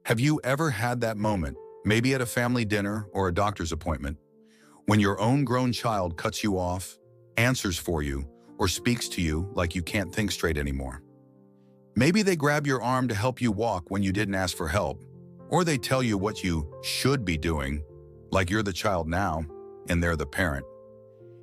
Have you ever had that moment, maybe at a family dinner or a doctor's appointment, when your own grown child cuts you off, answers for you, or speaks to you like you can't think straight anymore? Maybe they grab your arm to help you walk when you didn't ask for help, or they tell you what you should be doing, like you're the child now and they're the parent.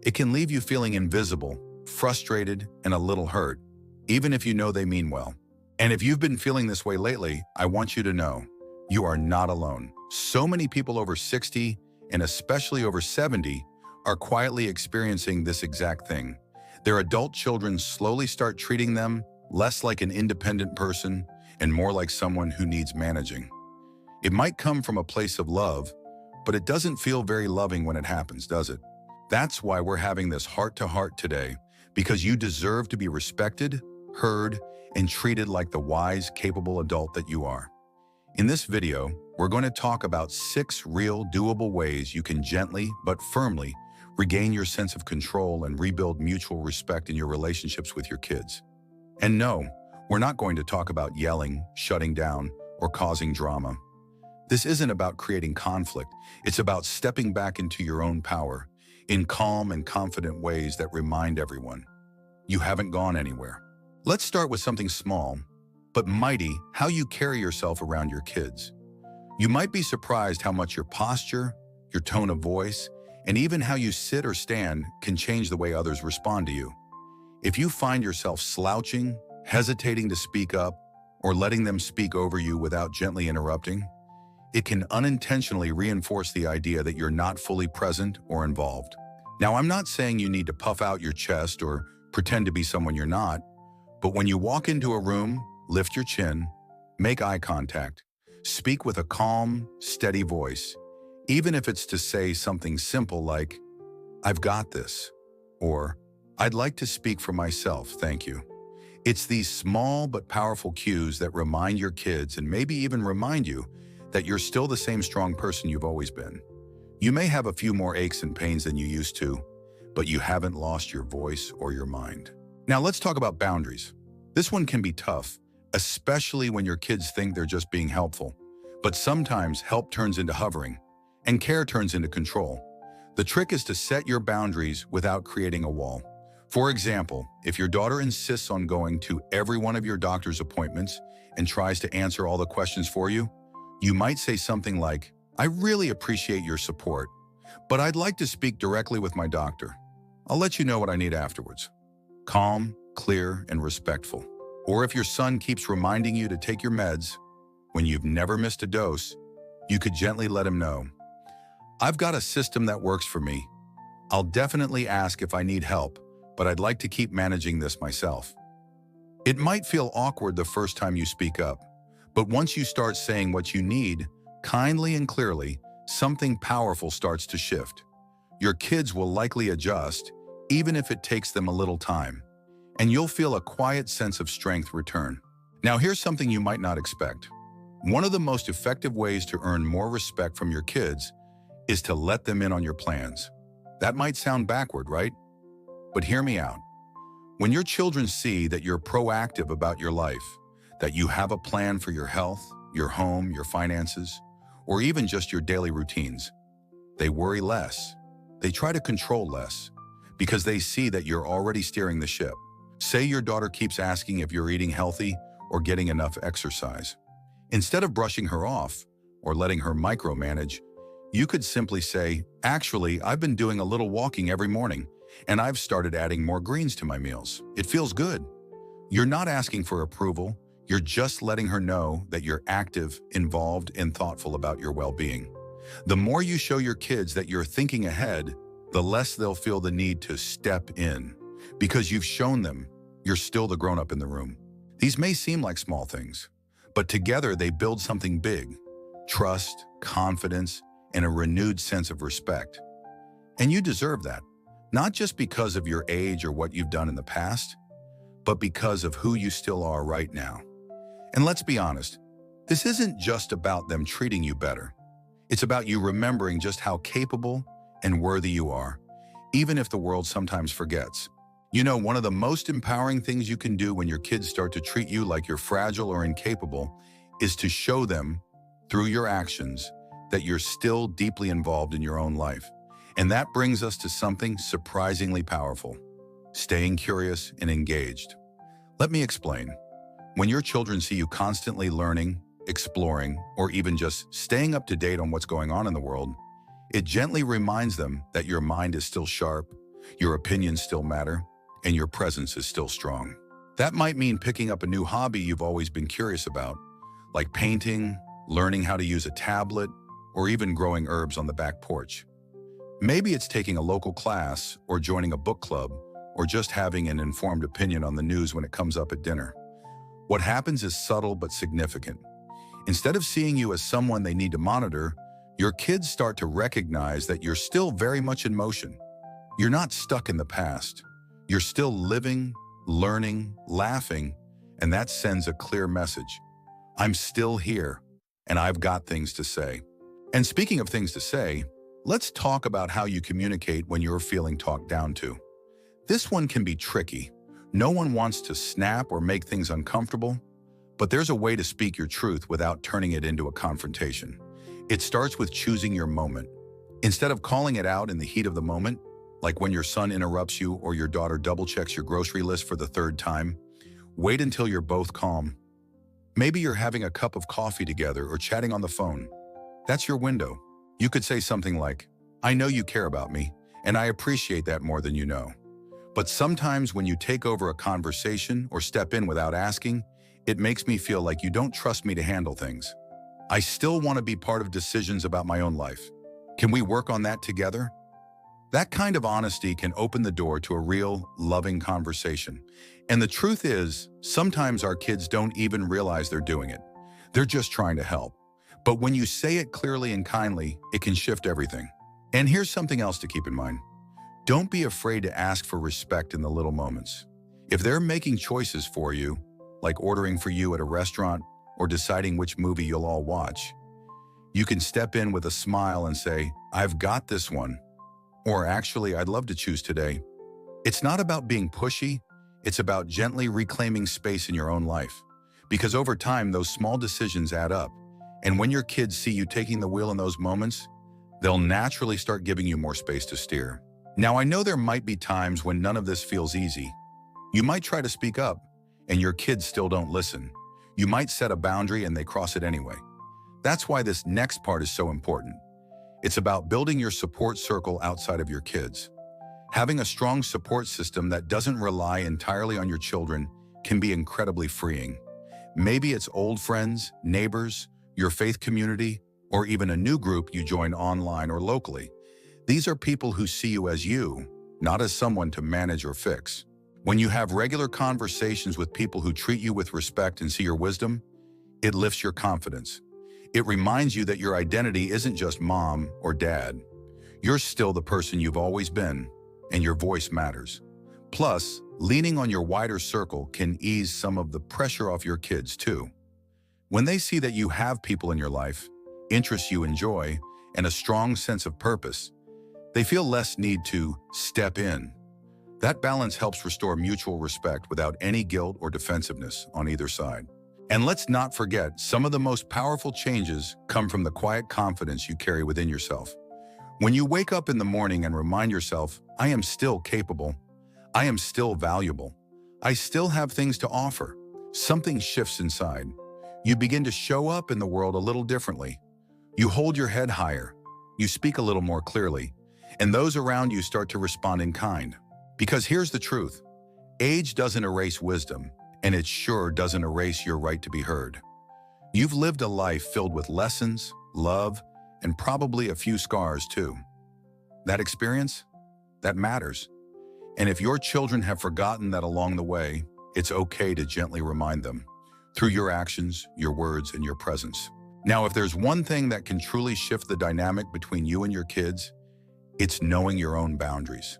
It can leave you feeling invisible, frustrated, and a little hurt, even if you know they mean well. And if you've been feeling this way lately, I want you to know you are not alone. So many people over 60 and especially over 70 are quietly experiencing this exact thing. Their adult children slowly start treating them less like an independent person and more like someone who needs managing. It might come from a place of love, but it doesn't feel very loving when it happens, does it? That's why we're having this heart-to-heart today, because you deserve to be respected, heard, and treated like the wise, capable adult that you are. In this video, we're going to talk about 6 real, doable ways you can gently but firmly regain your sense of control and rebuild mutual respect in your relationships with your kids. And no, we're not going to talk about yelling, shutting down, or causing drama. This isn't about creating conflict. It's about stepping back into your own power in calm and confident ways that remind everyone you haven't gone anywhere. Let's start with something small, but mighty: how you carry yourself around your kids. You might be surprised how much your posture, your tone of voice, and even how you sit or stand can change the way others respond to you. If you find yourself slouching, hesitating to speak up, or letting them speak over you without gently interrupting, it can unintentionally reinforce the idea that you're not fully present or involved. Now, I'm not saying you need to puff out your chest or pretend to be someone you're not, but when you walk into a room, lift your chin, make eye contact, speak with a calm, steady voice, even if it's to say something simple like, "I've got this," or "I'd like to speak for myself, thank you." It's these small but powerful cues that remind your kids, and maybe even remind you, that you're still the same strong person you've always been. You may have a few more aches and pains than you used to, but you haven't lost your voice or your mind. Now let's talk about boundaries. This one can be tough, especially when your kids think they're just being helpful. But sometimes help turns into hovering, and care turns into control. The trick is to set your boundaries without creating a wall. For example, if your daughter insists on going to every one of your doctor's appointments and tries to answer all the questions for you, you might say something like, "I really appreciate your support, but I'd like to speak directly with my doctor. I'll let you know what I need afterwards." Calm, clear, and respectful. Or if your son keeps reminding you to take your meds when you've never missed a dose, you could gently let him know, "I've got a system that works for me. I'll definitely ask if I need help, but I'd like to keep managing this myself." It might feel awkward the first time you speak up, but once you start saying what you need, kindly and clearly, something powerful starts to shift. Your kids will likely adjust, even if it takes them a little time, and you'll feel a quiet sense of strength return. Now here's something you might not expect. One of the most effective ways to earn more respect from your kids is to let them in on your plans. That might sound backward, right? But hear me out. When your children see that you're proactive about your life, that you have a plan for your health, your home, your finances, or even just your daily routines, they worry less. They try to control less because they see that you're already steering the ship. Say your daughter keeps asking if you're eating healthy or getting enough exercise. Instead of brushing her off or letting her micromanage, you could simply say, "Actually, I've been doing a little walking every morning, and I've started adding more greens to my meals. It feels good." You're not asking for approval. You're just letting her know that you're active, involved, and thoughtful about your well-being. The more you show your kids that you're thinking ahead, the less they'll feel the need to step in, because you've shown them you're still the grown-up in the room. These may seem like small things, but together they build something big: trust, confidence, and a renewed sense of respect. And you deserve that, not just because of your age or what you've done in the past, but because of who you still are right now. And let's be honest, this isn't just about them treating you better. It's about you remembering just how capable and worthy you are, even if the world sometimes forgets. You know, one of the most empowering things you can do when your kids start to treat you like you're fragile or incapable is to show them through your actions, that you're still deeply involved in your own life. And that brings us to something surprisingly powerful: staying curious and engaged. Let me explain. When your children see you constantly learning, exploring, or even just staying up to date on what's going on in the world, it gently reminds them that your mind is still sharp, your opinions still matter, and your presence is still strong. That might mean picking up a new hobby you've always been curious about, like painting, learning how to use a tablet, or even growing herbs on the back porch. Maybe it's taking a local class, or joining a book club, or just having an informed opinion on the news when it comes up at dinner. What happens is subtle but significant. Instead of seeing you as someone they need to monitor, your kids start to recognize that you're still very much in motion. You're not stuck in the past. You're still living, learning, laughing, and that sends a clear message. I'm still here, and I've got things to say. And speaking of things to say, let's talk about how you communicate when you're feeling talked down to. This one can be tricky. No one wants to snap or make things uncomfortable, but there's a way to speak your truth without turning it into a confrontation. It starts with choosing your moment. Instead of calling it out in the heat of the moment, like when your son interrupts you or your daughter double-checks your grocery list for the third time, wait until you're both calm. Maybe you're having a cup of coffee together or chatting on the phone. That's your window. You could say something like, "I know you care about me, and I appreciate that more than you know. But sometimes when you take over a conversation or step in without asking, it makes me feel like you don't trust me to handle things. I still want to be part of decisions about my own life. Can we work on that together?" That kind of honesty can open the door to a real, loving conversation. And the truth is, sometimes our kids don't even realize they're doing it. They're just trying to help. But when you say it clearly and kindly, it can shift everything. And here's something else to keep in mind. Don't be afraid to ask for respect in the little moments. If they're making choices for you, like ordering for you at a restaurant or deciding which movie you'll all watch, you can step in with a smile and say, "I've got this one." Or actually, "I'd love to choose today." It's not about being pushy, it's about gently reclaiming space in your own life. Because over time, those small decisions add up. And when your kids see you taking the wheel in those moments, they'll naturally start giving you more space to steer. Now, I know there might be times when none of this feels easy. You might try to speak up, and your kids still don't listen. You might set a boundary and they cross it anyway. That's why this next part is so important. It's about building your support circle outside of your kids. Having a strong support system that doesn't rely entirely on your children can be incredibly freeing. Maybe it's old friends, neighbors, your faith community, or even a new group you join online or locally. These are people who see you as you, not as someone to manage or fix. When you have regular conversations with people who treat you with respect and see your wisdom, it lifts your confidence. It reminds you that your identity isn't just mom or dad. You're still the person you've always been, and your voice matters. Plus, leaning on your wider circle can ease some of the pressure off your kids too. When they see that you have people in your life, interests you enjoy, and a strong sense of purpose, they feel less need to step in. That balance helps restore mutual respect without any guilt or defensiveness on either side. And let's not forget, some of the most powerful changes come from the quiet confidence you carry within yourself. When you wake up in the morning and remind yourself, "I am still capable. I am still valuable. I still have things to offer," something shifts inside. You begin to show up in the world a little differently. You hold your head higher. You speak a little more clearly. And those around you start to respond in kind. Because here's the truth. Age doesn't erase wisdom, and it sure doesn't erase your right to be heard. You've lived a life filled with lessons, love, and probably a few scars too. That experience, that matters. And if your children have forgotten that along the way, it's okay to gently remind them through your actions, your words, and your presence. Now, if there's one thing that can truly shift the dynamic between you and your kids, it's knowing your own boundaries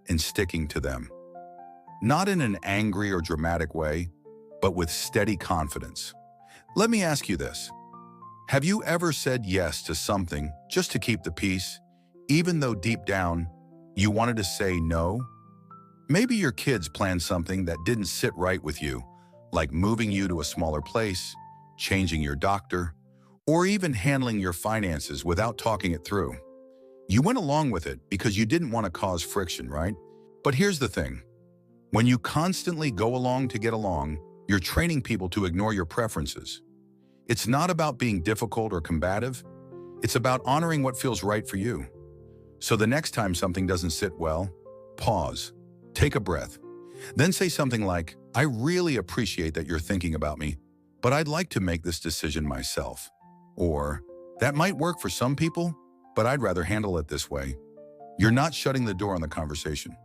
and sticking to them. Not in an angry or dramatic way, but with steady confidence. Let me ask you this. Have you ever said yes to something just to keep the peace, even though deep down you wanted to say no? Maybe your kids planned something that didn't sit right with you, like moving you to a smaller place, changing your doctor, or even handling your finances without talking it through. You went along with it because you didn't want to cause friction, right? But here's the thing. When you constantly go along to get along, you're training people to ignore your preferences. It's not about being difficult or combative. It's about honoring what feels right for you. So the next time something doesn't sit well, pause, take a breath, then say something like, I really appreciate that you're thinking about me, but I'd like to make this decision myself. Or, that might work for some people, but I'd rather handle it this way. You're not shutting the door on the conversation.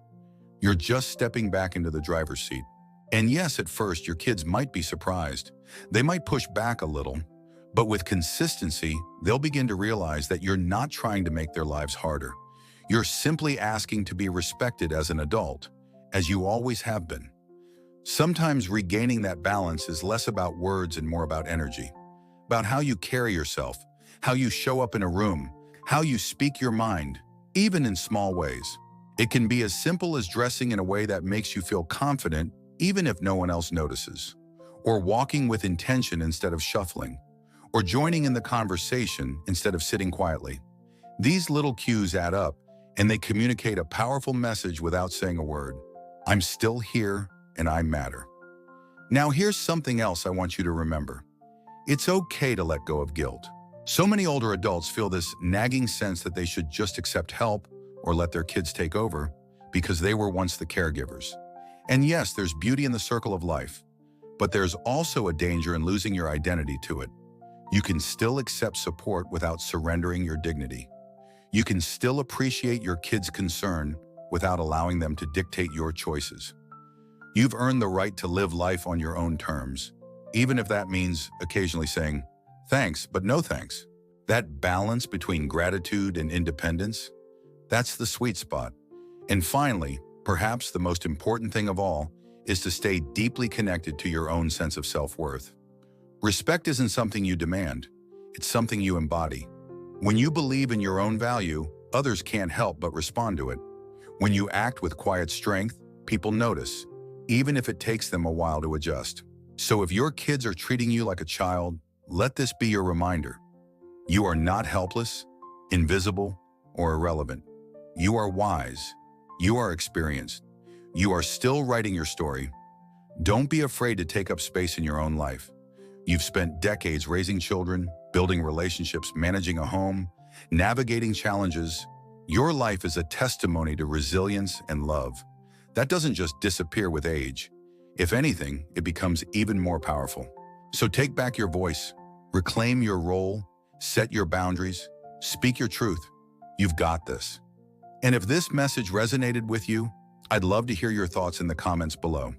You're just stepping back into the driver's seat. And yes, at first, your kids might be surprised. They might push back a little, but with consistency, they'll begin to realize that you're not trying to make their lives harder. You're simply asking to be respected as an adult, as you always have been. Sometimes regaining that balance is less about words and more about energy, about how you carry yourself, how you show up in a room, how you speak your mind, even in small ways. It can be as simple as dressing in a way that makes you feel confident, even if no one else notices, or walking with intention instead of shuffling, or joining in the conversation instead of sitting quietly. These little cues add up, and they communicate a powerful message without saying a word. I'm still here, and I matter. Now here's something else I want you to remember. It's okay to let go of guilt. So many older adults feel this nagging sense that they should just accept help or let their kids take over because they were once the caregivers. And yes, there's beauty in the circle of life, but there's also a danger in losing your identity to it. You can still accept support without surrendering your dignity. You can still appreciate your kids' concern without allowing them to dictate your choices. You've earned the right to live life on your own terms, even if that means occasionally saying, thanks, but no thanks. That balance between gratitude and independence, that's the sweet spot. And finally, perhaps the most important thing of all is to stay deeply connected to your own sense of self-worth. Respect isn't something you demand, it's something you embody. When you believe in your own value, others can't help but respond to it. When you act with quiet strength, people notice, even if it takes them a while to adjust. So if your kids are treating you like a child, let this be your reminder. You are not helpless, invisible, or irrelevant. You are wise. You are experienced. You are still writing your story. Don't be afraid to take up space in your own life. You've spent decades raising children, building relationships, managing a home, navigating challenges. Your life is a testimony to resilience and love. That doesn't just disappear with age. If anything, it becomes even more powerful. So take back your voice, reclaim your role, set your boundaries, speak your truth. You've got this. And if this message resonated with you, I'd love to hear your thoughts in the comments below.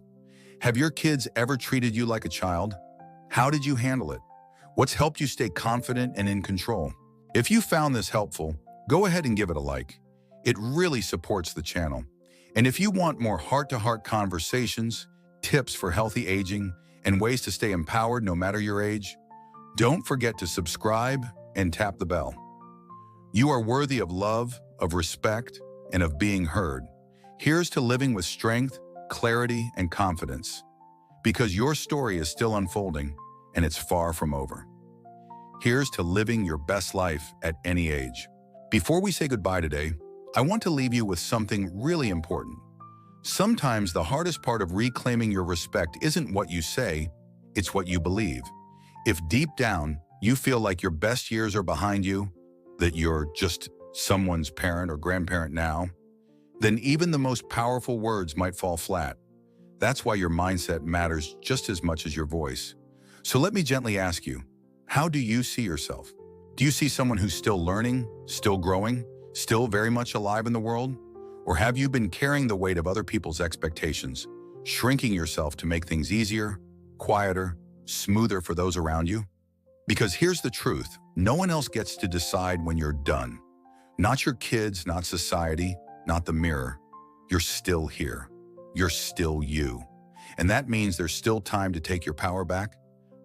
Have your kids ever treated you like a child? How did you handle it? What's helped you stay confident and in control? If you found this helpful, go ahead and give it a like. It really supports the channel. And if you want more heart-to-heart conversations, tips for healthy aging, and ways to stay empowered no matter your age, don't forget to subscribe and tap the bell. You are worthy of love, of respect, and of being heard. Here's to living with strength, clarity, and confidence. Because your story is still unfolding, and it's far from over. Here's to living your best life at any age. Before we say goodbye today, I want to leave you with something really important. Sometimes the hardest part of reclaiming your respect isn't what you say, it's what you believe. If deep down you feel like your best years are behind you, that you're just someone's parent or grandparent now, then even the most powerful words might fall flat. That's why your mindset matters just as much as your voice. So let me gently ask you, how do you see yourself? Do you see someone who's still learning, still growing, still very much alive in the world? Or have you been carrying the weight of other people's expectations, shrinking yourself to make things easier, quieter, smoother for those around you? Because here's the truth, no one else gets to decide when you're done. Not your kids, not society, not the mirror. You're still here. You're still you. And that means there's still time to take your power back,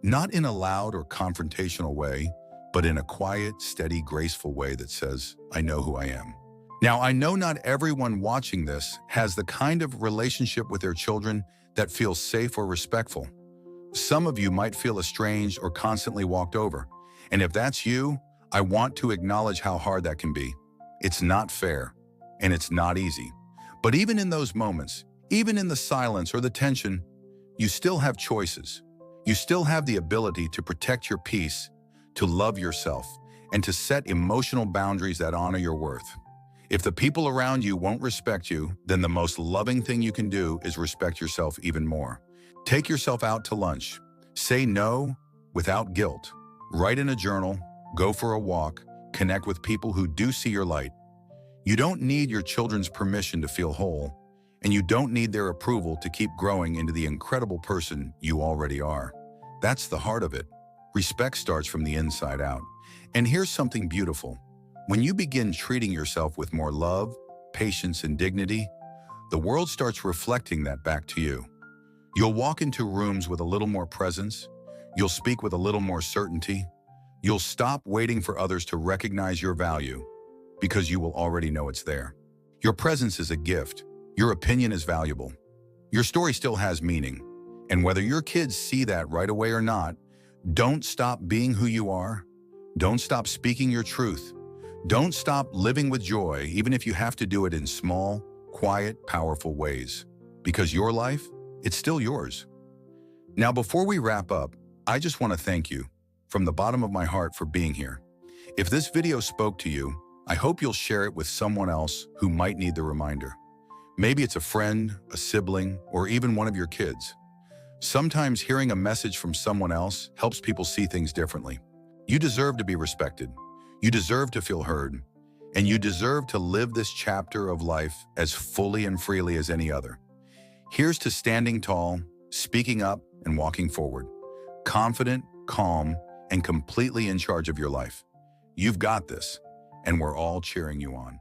not in a loud or confrontational way, but in a quiet, steady, graceful way that says, I know who I am. Now, I know not everyone watching this has the kind of relationship with their children that feels safe or respectful. Some of you might feel estranged or constantly walked over, And if that's you, I want to acknowledge how hard that can be. It's not fair, and it's not easy. But even in those moments, even in the silence or the tension, you still have choices. You still have the ability to protect your peace, to love yourself, and to set emotional boundaries that honor your worth. If the people around you won't respect you, then the most loving thing you can do is respect yourself even more. Take yourself out to lunch. Say no without guilt. Write in a journal, go for a walk, connect with people who do see your light. You don't need your children's permission to feel whole, and you don't need their approval to keep growing into the incredible person you already are. That's the heart of it. Respect starts from the inside out. And here's something beautiful. When you begin treating yourself with more love, patience, and dignity, the world starts reflecting that back to you. You'll walk into rooms with a little more presence. You'll speak with a little more certainty. You'll stop waiting for others to recognize your value because you will already know it's there. Your presence is a gift. Your opinion is valuable. Your story still has meaning. And whether your kids see that right away or not, don't stop being who you are. Don't stop speaking your truth. Don't stop living with joy, even if you have to do it in small, quiet, powerful ways. Because your life, it's still yours. Now, before we wrap up, I just want to thank you from the bottom of my heart for being here. If this video spoke to you, I hope you'll share it with someone else who might need the reminder. Maybe it's a friend, a sibling, or even one of your kids. Sometimes hearing a message from someone else helps people see things differently. You deserve to be respected. You deserve to feel heard. And you deserve to live this chapter of life as fully and freely as any other. Here's to standing tall, speaking up, and walking forward. Confident, calm, and completely in charge of your life. You've got this, and we're all cheering you on.